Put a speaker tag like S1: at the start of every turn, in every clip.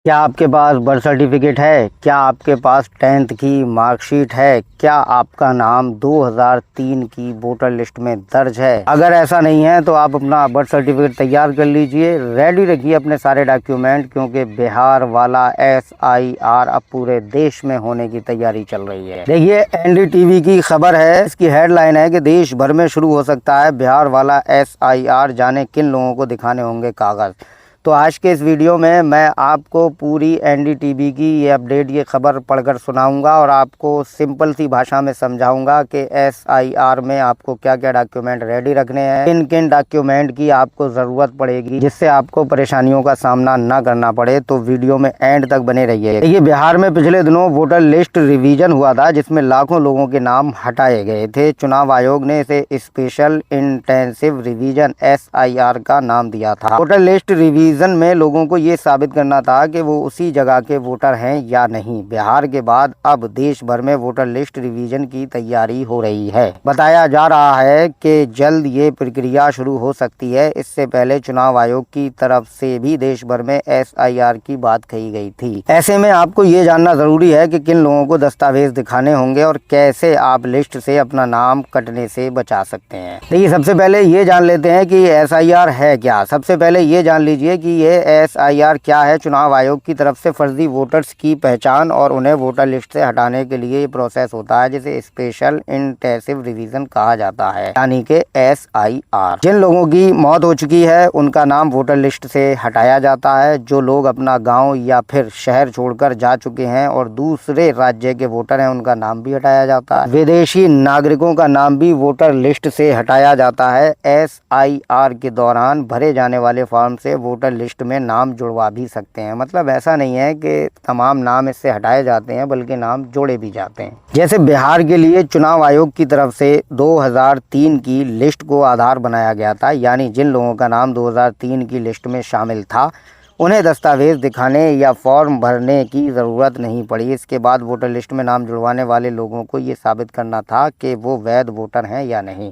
S1: क्या आपके पास birth certificate है? क्या आपके पास 10th की मार्कशीट है? क्या आपका नाम 2003 की वोटर लिस्ट में दर्ज है? अगर ऐसा नहीं है तो आप अपना बर्थ सर्टिफिकेट तैयार कर लीजिए, रेडी रखिए अपने सारे डॉक्यूमेंट, क्योंकि बिहार वाला SIR अब पूरे देश में होने की तैयारी चल रही है। देखिए, NDTV की खबर है, इसकी हेडलाइन है कि देश भर में शुरू हो सकता है बिहार वाला SIR, जाने किन लोगों को दिखाने होंगे कागज़। तो आज के इस वीडियो में मैं आपको पूरी NDTV की ये अपडेट, ये खबर पढ़कर सुनाऊंगा और आपको सिंपल सी भाषा में समझाऊंगा कि SIR में आपको क्या क्या डॉक्यूमेंट रेडी रखने हैं, किन किन डॉक्यूमेंट की आपको ज़रूरत पड़ेगी, जिससे आपको परेशानियों का सामना ना करना पड़े। तो वीडियो में एंड तक बने रहिए। देखिए, बिहार में पिछले दिनों वोटर लिस्ट रिवीजन हुआ था, जिसमें लाखों लोगों के नाम हटाए गए थे। चुनाव आयोग ने इसे स्पेशल इंटेंसिव रिवीजन SIR का नाम दिया था। वोटर लिस्ट रिवीजन में लोगों को ये साबित करना था कि वो उसी जगह के वोटर हैं या नहीं। बिहार के बाद अब देश भर में वोटर लिस्ट रिवीजन की तैयारी हो रही है। बताया जा रहा है कि जल्द ये प्रक्रिया शुरू हो सकती है। इससे पहले चुनाव आयोग की तरफ से भी देश भर में SIR की बात कही गई थी। ऐसे में आपको ये जानना जरूरी है कि किन लोगों को दस्तावेज दिखाने होंगे और कैसे आप लिस्ट से अपना नाम कटने से बचा सकते हैं। देखिए, सबसे पहले ये जान लेते हैं कि SIR है क्या। सबसे पहले ये जान लीजिए कि ये SIR क्या है। चुनाव आयोग की तरफ से फर्जी वोटर्स की पहचान और उन्हें वोटर लिस्ट से हटाने के लिए ये प्रोसेस होता है, जिसे स्पेशल इंटेंसिव रिवीजन कहा जाता है, यानी कि SIR। जिन लोगों की मौत हो चुकी है उनका नाम वोटर लिस्ट से हटाया जाता है। जो लोग अपना गांव या फिर शहर छोड़कर जा चुके हैं और दूसरे राज्य के वोटर हैं, उनका नाम भी हटाया जाता है। विदेशी नागरिकों का नाम भी वोटर लिस्ट से हटाया जाता है। SIR के दौरान भरे जाने वाले फॉर्म से वोटर लिस्ट में नाम जुड़वा भी सकते हैं। मतलब ऐसा नहीं है कि तमाम नाम इससे हटाए जाते हैं, बल्कि नाम जोड़े भी जाते हैं। जैसे बिहार के लिए चुनाव आयोग की तरफ से 2003 की लिस्ट को आधार बनाया गया था, यानी जिन लोगों का नाम 2003 की लिस्ट में शामिल था उन्हें दस्तावेज दिखाने या फॉर्म भरने की ज़रूरत नहीं पड़ी। इसके बाद वोटर लिस्ट में नाम जुड़वाने वाले लोगों को ये साबित करना था कि वो वैध वोटर हैं या नहीं।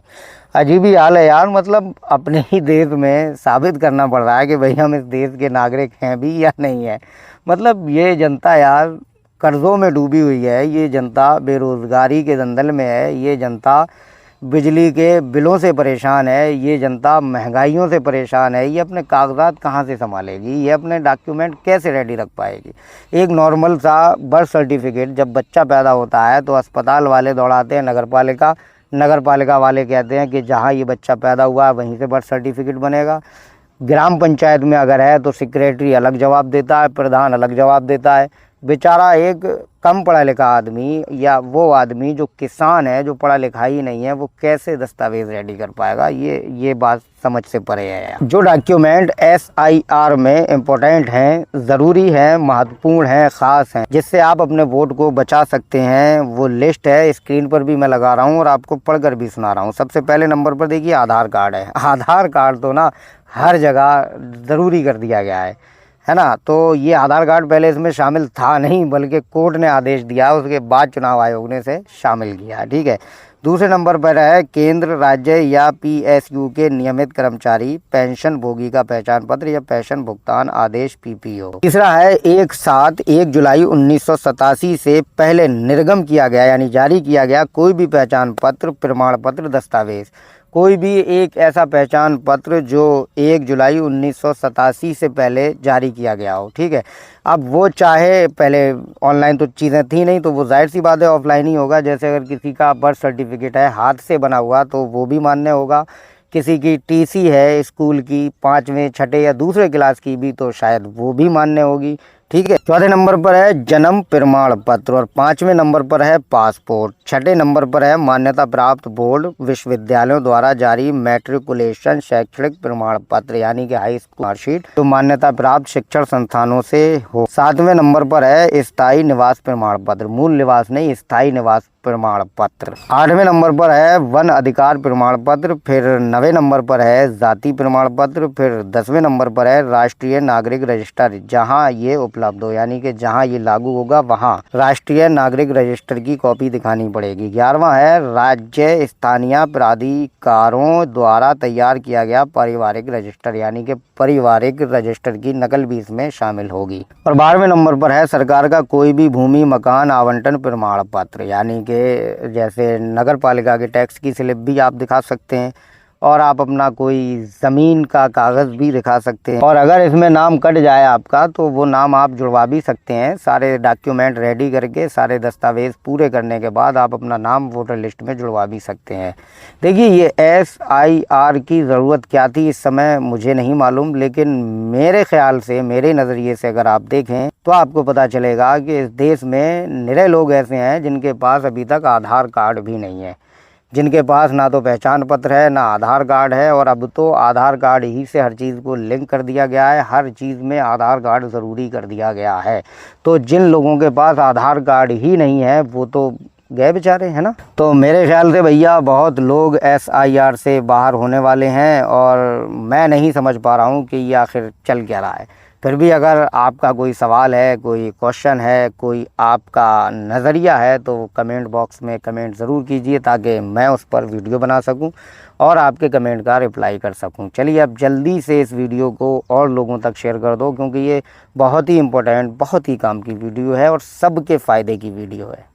S1: अजीब ही हाल है यार, मतलब अपने ही देश में साबित करना पड़ रहा है कि भाई हम इस देश के नागरिक हैं भी या नहीं है। मतलब ये जनता यार कर्ज़ों में डूबी हुई है, ये जनता बेरोज़गारी के दलदल में है, ये जनता बिजली के बिलों से परेशान है, ये जनता महंगाइयों से परेशान है। ये अपने कागजात कहाँ से संभालेगी, ये अपने डॉक्यूमेंट कैसे रेडी रख पाएगी। एक नॉर्मल सा बर्थ सर्टिफिकेट, जब बच्चा पैदा होता है तो अस्पताल वाले दौड़ाते हैं नगर पालिका वाले कहते हैं कि जहाँ ये बच्चा पैदा हुआ है वहीं से बर्थ सर्टिफिकेट बनेगा। ग्राम पंचायत में अगर है तो सेक्रेटरी अलग जवाब देता है, प्रधान अलग जवाब देता है। बेचारा एक कम पढ़ा लिखा आदमी या वो आदमी जो किसान है, जो पढ़ा लिखा ही नहीं है, वो कैसे दस्तावेज रेडी कर पाएगा। ये बात समझ से परे है। जो डॉक्यूमेंट SIR में इम्पोर्टेंट हैं, ज़रूरी हैं, महत्वपूर्ण हैं, ख़ास हैं, जिससे आप अपने वोट को बचा सकते हैं, वो लिस्ट है। स्क्रीन पर भी मैं लगा रहा हूँ और आपको पढ़कर भी सुना रहा हूँ। सबसे पहले नंबर पर देखिए आधार कार्ड है। आधार कार्ड तो ना हर जगह ज़रूरी कर दिया गया है ना। तो ये आधार कार्ड पहले इसमें शामिल था नहीं, बल्कि कोर्ट ने आदेश दिया, उसके बाद चुनाव आयोग ने इसे शामिल किया। ठीक है। दूसरे नंबर पर है केंद्र, राज्य या PSU के नियमित कर्मचारी पेंशन भोगी का पहचान पत्र या पेंशन भुगतान आदेश PPO। तीसरा है 1 जुलाई 1987 से पहले निर्गम किया गया यानी जारी किया गया कोई भी पहचान पत्र, प्रमाण पत्र, दस्तावेज। कोई भी एक ऐसा पहचान पत्र जो 1 जुलाई 1987 से पहले जारी किया गया हो। ठीक है। अब वो चाहे पहले ऑनलाइन तो चीज़ें थी नहीं, तो वो जाहिर सी बात है ऑफलाइन ही होगा। जैसे अगर किसी का बर्थ सर्टिफिकेट है हाथ से बना हुआ तो वो भी मान्य होगा। किसी की TC है स्कूल की 5वें, 6ठे या दूसरे क्लास की भी, तो शायद वो भी मान्य होगी। ठीक है। चौथे नंबर पर है जन्म प्रमाण पत्र और 5वें नंबर पर है पासपोर्ट। 6ठे नंबर पर है मान्यता प्राप्त बोर्ड विश्वविद्यालयों द्वारा जारी मैट्रिकुलेशन शैक्षणिक प्रमाण पत्र, यानी कि हाई स्कूल मार्कशीट तो मान्यता प्राप्त शिक्षण संस्थानों से हो। 7वें नंबर पर है स्थायी निवास प्रमाण पत्र, मूल निवास नहीं, स्थायी निवास प्रमाण पत्र। 8वें नंबर पर है वन अधिकार प्रमाण पत्र। फिर 9वें नंबर पर है जाति प्रमाण पत्र। फिर 10वें नंबर पर है राष्ट्रीय नागरिक रजिस्टर, जहां ये उपलब्ध हो, यानी कि जहां ये लागू होगा वहां राष्ट्रीय नागरिक रजिस्टर की कॉपी दिखानी पड़ेगी। 11वां है राज्य स्थानीय प्राधिकारों द्वारा तैयार किया गया पारिवारिक रजिस्टर, यानी कि पारिवारिक रजिस्टर की नकल भी इसमें शामिल होगी। और 12वें नंबर पर है सरकार का कोई भी भूमि मकान आवंटन प्रमाण पत्र, यानी कि जैसे नगर पालिका के टैक्स की स्लिप भी आप दिखा सकते हैं और आप अपना कोई ज़मीन का कागज़ भी दिखा सकते हैं। और अगर इसमें नाम कट जाए आपका तो वो नाम आप जुड़वा भी सकते हैं। सारे डॉक्यूमेंट रेडी करके, सारे दस्तावेज़ पूरे करने के बाद आप अपना नाम वोटर लिस्ट में जुड़वा भी सकते हैं। देखिए, ये SIR की ज़रूरत क्या थी इस समय मुझे नहीं मालूम, लेकिन मेरे ख़्याल से, मेरे नज़रिए से अगर आप देखें तो आपको पता चलेगा कि इस देश में निरे लोग ऐसे हैं जिनके पास अभी तक आधार कार्ड भी नहीं है, जिनके पास ना तो पहचान पत्र है, ना आधार कार्ड है। और अब तो आधार कार्ड ही से हर चीज़ को लिंक कर दिया गया है, हर चीज़ में आधार कार्ड ज़रूरी कर दिया गया है। तो जिन लोगों के पास आधार कार्ड ही नहीं है वो तो गए बेचारे, है ना। तो मेरे ख्याल से भैया बहुत लोग SIR से बाहर होने वाले हैं और मैं नहीं समझ पा रहा हूँ कि ये आखिर चल क्या रहा है। फिर भी अगर आपका कोई सवाल है, कोई क्वेश्चन है, कोई आपका नज़रिया है तो कमेंट बॉक्स में कमेंट ज़रूर कीजिए ताकि मैं उस पर वीडियो बना सकूं और आपके कमेंट का रिप्लाई कर सकूं। चलिए अब जल्दी से इस वीडियो को और लोगों तक शेयर कर दो, क्योंकि ये बहुत ही इम्पोर्टेंट, बहुत ही काम की वीडियो है और सबके फ़ायदे की वीडियो है।